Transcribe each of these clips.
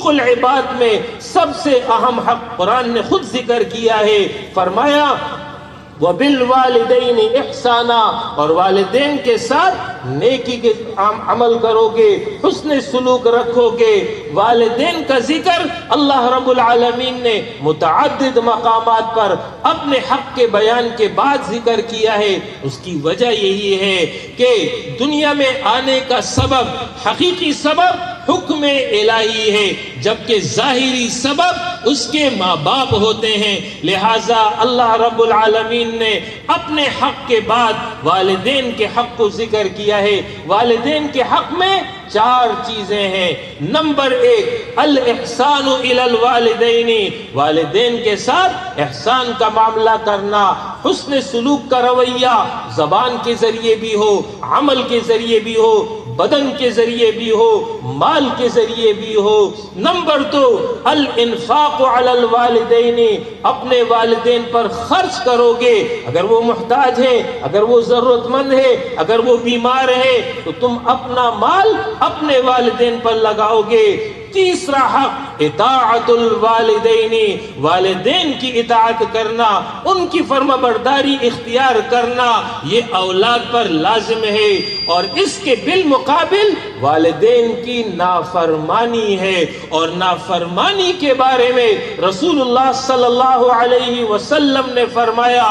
العباد میں سب سے اہم حق قرآن نے خود ذکر کیا ہے، فرمایا وَبِالْوَالِدَيْنِ إِحْسَانًا، اور والدین کے ساتھ نیکی کے عمل کرو گے، حسن سلوک رکھو گے۔ والدین کا ذکر اللہ رب العالمین نے متعدد مقامات پر اپنے حق کے بیان کے بعد ذکر کیا ہے۔ اس کی وجہ یہی ہے کہ دنیا میں آنے کا سبب، حقیقی سبب حکم الہی ہے، جبکہ ظاہری سبب اس کے ماں باپ ہوتے ہیں۔ لہٰذا اللہ رب العالمین نے اپنے حق کے بعد والدین کے حق کو ذکر کیا ہے۔ والدین کے حق میں 4 چیزیں ہیں۔ نمبر 1 الاحسان الی الوالدین، والدین کے ساتھ احسان کا معاملہ کرنا، حسن سلوک کا رویہ زبان کے ذریعے بھی ہو، عمل کے ذریعے بھی ہو، بدن کے ذریعے بھی ہو، مال کے ذریعے بھی ہو۔ نمبر 2 الانفاق علی الوالدین، اپنے والدین پر خرچ کرو گے، اگر وہ محتاج ہے، اگر وہ ضرورت مند ہے، اگر وہ بیمار ہے، تو تم اپنا مال اپنے والدین پر لگاؤ گے۔ تیسرا حق اطاعت الوالدین، والدین کی اطاعت کرنا، ان کی فرما برداری اختیار کرنا، یہ اولاد پر لازم ہے، اور اس کے بالمقابل والدین کی نافرمانی ہے۔ اور نافرمانی کے بارے میں رسول اللہ صلی اللہ علیہ وسلم نے فرمایا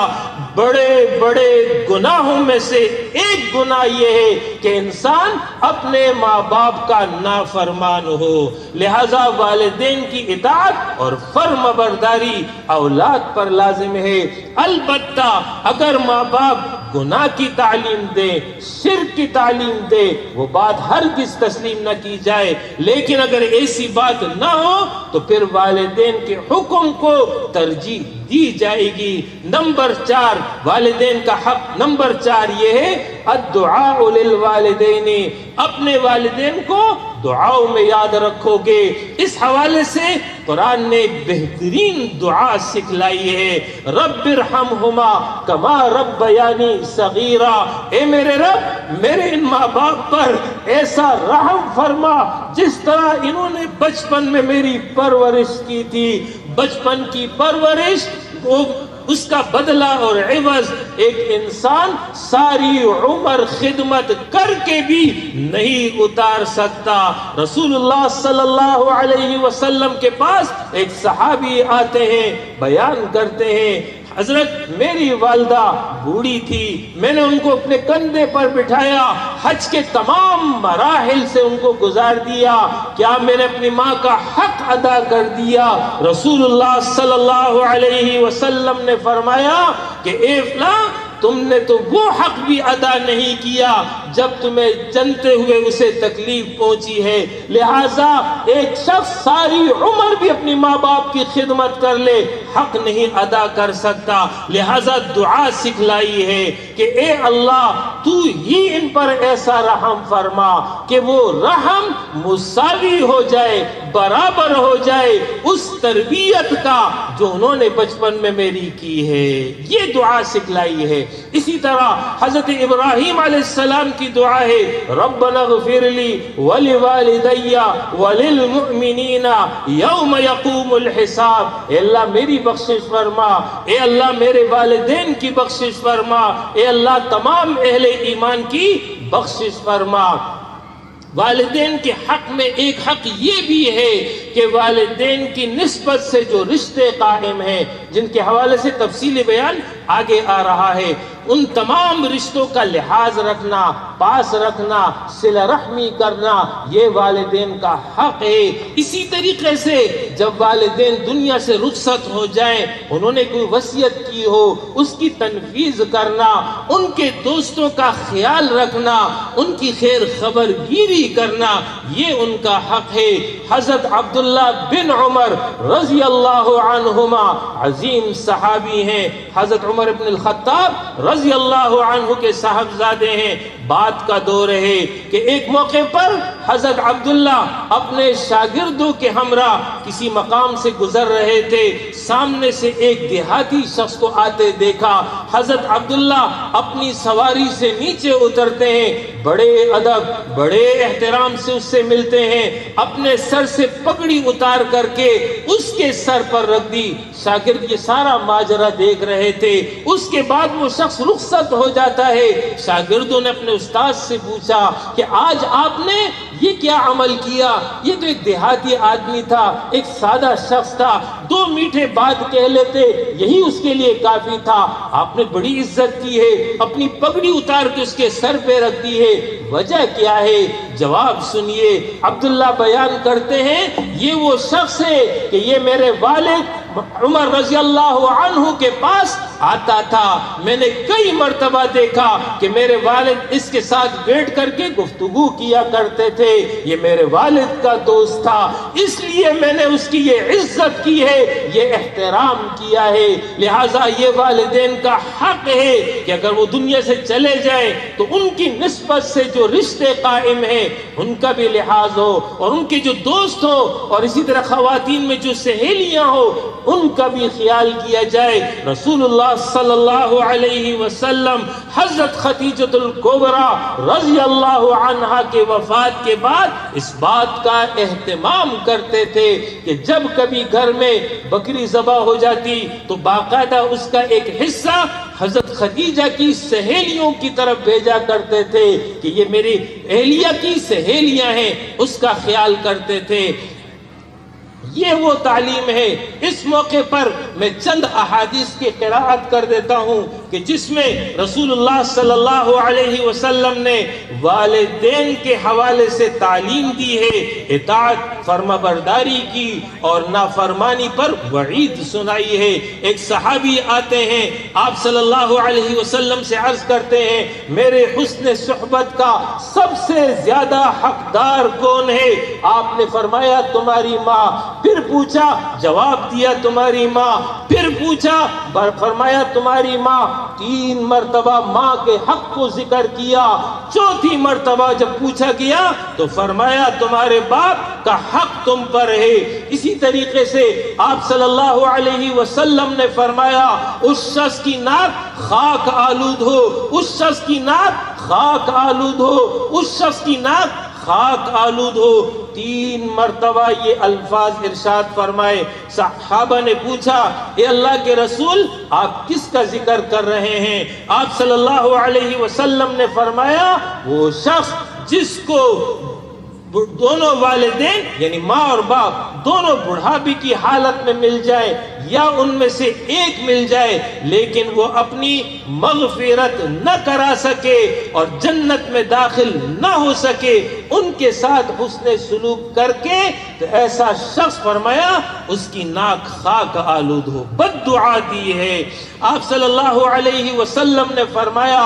بڑے بڑے گناہوں میں سے ایک گناہ یہ ہے کہ انسان اپنے ماں باپ کا نافرمان ہو۔ لہذا والدین کی اطاعت اور فرما برداری اولاد پر لازم ہے۔ البتہ اگر ماں باپ گناہ کی تعلیم دے، شرک کی تعلیم دے، وہ بات ہرگز تسلیم نہ کی جائے، لیکن اگر ایسی بات نہ ہو تو پھر والدین کے حکم کو ترجیح دی جائے گی۔ نمبر 4 والدین کا حق، نمبر 4 یہ ہے الدعاء للوالدین، اپنے والدین کو دعاؤں میں یاد رکھو گے۔ اس حوالے سے قرآن نے بہترین دعا سکھلائی ہے، رب ارحمہما کما ربیانی صغیرا، اے میرے رب میرے ان ماں باپ پر ایسا رحم فرما جس طرح انہوں نے بچپن میں میری پرورش کی تھی۔ بچپن کی پرورش اس کا بدلہ اور عوض ایک انسان ساری عمر خدمت کر کے بھی نہیں اتار سکتا۔ رسول اللہ صلی اللہ علیہ وسلم کے پاس ایک صحابی آتے ہیں، بیان کرتے ہیں حضرت میری والدہ بوڑھی تھی، میں نے ان کو اپنے کندھے پر بٹھایا، حج کے تمام مراحل سے ان کو گزار دیا، کیا میں نے اپنی ماں کا حق ادا کر دیا؟ رسول اللہ صلی اللہ علیہ وسلم نے فرمایا کہ اے فلاں، تم نے تو وہ حق بھی ادا نہیں کیا جب تمہیں جنتے ہوئے اسے تکلیف پہنچی ہے۔ لہٰذا ایک شخص ساری عمر بھی اپنی ماں باپ کی خدمت کر لے، حق نہیں ادا کر سکتا۔ لہٰذا دعا سکھلائی ہے کہ اے اللہ تو ہی ان پر ایسا رحم فرما کہ وہ رحم مساوی ہو جائے، برابر ہو جائے اس تربیت کا جو انہوں نے بچپن میں میری کی ہے۔ یہ دعا سکھلائی ہے۔ اسی طرح حضرت ابراہیم علیہ السلام کی دعا ہے، ربنا اغفر لی ولوالدی وللمؤمنین یوم یقوم الحساب، اے اللہ میری بخشش فرما، اے اللہ میرے والدین کی بخشش فرما، اے اللہ تمام اہل ایمان کی بخشش فرما۔ والدین کے حق میں ایک حق یہ بھی ہے کہ والدین کی نسبت سے جو رشتے قائم ہیں، جن کے حوالے سے تفصیلی بیان آگے آ رہا ہے، ان تمام رشتوں کا لحاظ رکھنا، پاس رکھنا، صلہ رحمی کرنا، یہ والدین کا حق ہے۔ اسی طریقے سے جب والدین دنیا سے رخصت ہو جائیں، انہوں نے کوئی وصیت کی ہو، اس کی تنفیذ کرنا، ان کے دوستوں کا خیال رکھنا، ان کی خیر خبر گیری کرنا، یہ ان کا حق ہے۔ حضرت عبداللہ بن عمر رضی اللہ عنہما عظیم صحابی ہیں، حضرت عمر بن الخطاب رضی اللہ عنہ کے صاحبزادے ہیں۔ بات کا دور ہے کہ ایک موقع پر حضرت عبداللہ اپنے شاگردوں کے ہمراہ کسی مقام سے گزر رہے تھے، سامنے سے ایک دیہاتی شخص کو آتے دیکھا۔ حضرت عبداللہ اپنی سواری سے نیچے اترتے ہیں، بڑے ادب بڑے احترام سے اس سے ملتے ہیں، اپنے سر سے پگڑی اتار کر کے اس کے سر پر رکھ دی۔ شاگرد یہ سارا ماجرا دیکھ رہے تھے۔ اس کے بعد وہ شخص رخصت ہو جاتا ہے۔ شاگردوں نے اپنے استاد سے پوچھا کہ آج آپ نے یہ کیا عمل کیا؟ یہ تو ایک دیہاتی آدمی تھا، ایک سادہ شخص تھا، 2 میٹھے بات کہہ لیتے یہی اس کے لیے کافی تھا، آپ نے بڑی عزت کی ہے، اپنی پگڑی اتار کے اس کے سر پہ رکھ دی ہے، وجہ کیا ہے؟ جواب سنیے، عبداللہ بیان کرتے ہیں یہ وہ شخص ہے کہ یہ میرے والد عمر رضی اللہ عنہ کے پاس آتا تھا، میں نے کئی مرتبہ دیکھا کہ میرے والد اس کے ساتھ بیٹھ کر کے گفتگو کیا کرتے تھے، یہ میرے والد کا دوست تھا، اس لیے میں نے اس کی یہ عزت کی ہے، یہ احترام کیا ہے۔ لہٰذا یہ والدین کا حق ہے کہ اگر وہ دنیا سے چلے جائیں تو ان کی نسبت سے جو رشتے قائم ہیں ان کا بھی لحاظ ہو، اور ان کے جو دوست ہو اور اسی طرح خواتین میں جو سہیلیاں ہو ان کا بھی خیال کیا جائے۔ رسول اللہ صلی اللہ علیہ وسلم حضرت خدیجۃ الکبریٰ رضی اللہ عنہا کے وفات کے بعد اس بات کا اہتمام کرتے تھے کہ جب کبھی گھر میں بکری ذبح ہو جاتی تو باقاعدہ اس کا ایک حصہ حضرت خدیجہ کی سہیلیوں کی طرف بھیجا کرتے تھے کہ یہ میری اہلیہ کی سہیلیاں ہیں، اس کا خیال کرتے تھے۔ یہ وہ تعلیم ہے۔ اس موقع پر میں چند احادیث کی قرأت کر دیتا ہوں کہ جس میں رسول اللہ صلی اللہ علیہ وسلم نے والدین کے حوالے سے تعلیم دی ہے، اطاعت فرما برداری کی اور نافرمانی پر وعید سنائی ہے۔ ایک صحابی آتے ہیں، آپ صلی اللہ علیہ وسلم سے عرض کرتے ہیں میرے حسن صحبت کا سب سے زیادہ حقدار کون ہے؟ آپ نے فرمایا تمہاری ماں۔ پھر پوچھا، جواب دیا تمہاری ماں۔ پھر پوچھا، فرمایا تمہاری ماں۔ 3 مرتبہ ماں کے حق کو ذکر کیا۔ 4تھی مرتبہ جب پوچھا گیا تو فرمایا تمہارے باپ کا حق تم پر ہے۔ اسی طریقے سے آپ صلی اللہ علیہ وسلم نے فرمایا اس شخص کی ناک خاک آلود ہو، اس شخص کی ناک خاک آلود ہو، اس شخص کی ناک خاک آلود ہو۔ 3 مرتبہ یہ الفاظ ارشاد فرمائے۔ صحابہ نے پوچھا اے اللہ کے رسول آپ کس کا ذکر کر رہے ہیں؟ آپ صلی اللہ علیہ وسلم نے فرمایا وہ شخص جس کو دونوں والدین یعنی ماں اور باپ دونوں بڑھاپے کی حالت میں مل جائے یا ان میں سے ایک مل جائے لیکن وہ اپنی مغفرت نہ کرا سکے اور جنت میں داخل نہ ہو سکے، ان کے ساتھ حسن سلوک کر کے تو ایسا شخص فرمایا اس کی ناک خاک آلود ہو، بد دعا دی ہے۔ آپ صلی اللہ علیہ وسلم نے فرمایا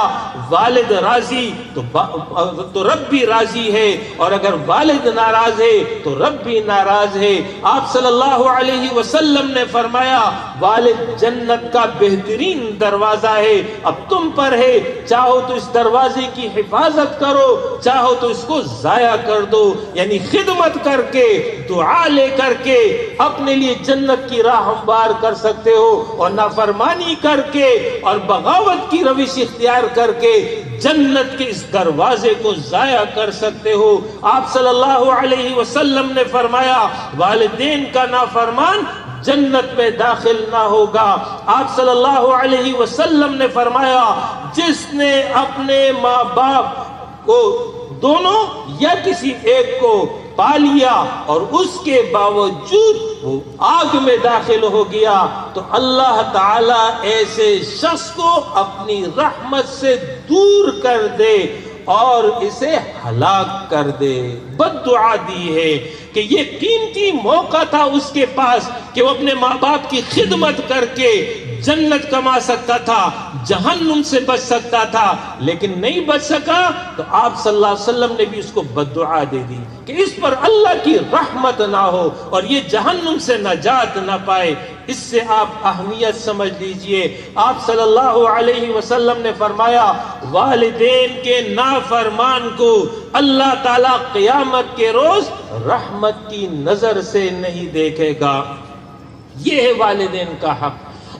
والد راضی تو رب بھی راضی ہے، اور اگر والد ناراض ہے تو رب بھی ناراض ہے۔ آپ صلی اللہ علیہ وسلم نے فرمایا والد جنت کا بہترین دروازہ ہے، اب تم پر ہے، چاہو تو اس دروازے کی حفاظت کرو، چاہو تو اس کو ضائع کر دو، یعنی خدمت کر کے دعا لے کر کے اپنے لیے جنت کی راہ ہموار کر سکتے ہو، اور نافرمانی کر کے اور بغاوت کی روش اختیار کر کے جنت کے اس دروازے کو ضائع کر سکتے ہو۔ آپ صلی اللہ علیہ وسلم نے فرمایا والدین کا نافرمان جنت میں داخل نہ ہوگا۔ آپ صلی اللہ علیہ وسلم نے فرمایا جس نے اپنے ماں باپ کو دونوں یا کسی ایک کو پا لیا اور اس کے باوجود وہ آگ میں داخل ہو گیا تو اللہ تعالیٰ ایسے شخص کو اپنی رحمت سے دور کر دے اور اسے ہلاک کر دے۔ بد دعا دی ہے کہ یہ قیمتی موقع تھا اس کے پاس کہ وہ اپنے ماں باپ کی خدمت کر کے جنت کما سکتا تھا، جہنم سے بچ سکتا تھا، لیکن نہیں بچ سکا تو آپ صلی اللہ علیہ وسلم نے بھی اس کو بد دعا دے دی کہ اس پر اللہ کی رحمت نہ ہو اور یہ جہنم سے نجات نہ پائے۔ اس سے آپ اہمیت سمجھ لیجئے۔ آپ صلی اللہ علیہ وسلم نے فرمایا والدین کے نافرمان کو اللہ تعالیٰ قیامت کے روز رحمت کی نظر سے نہیں دیکھے گا۔ یہ ہے والدین کا حق۔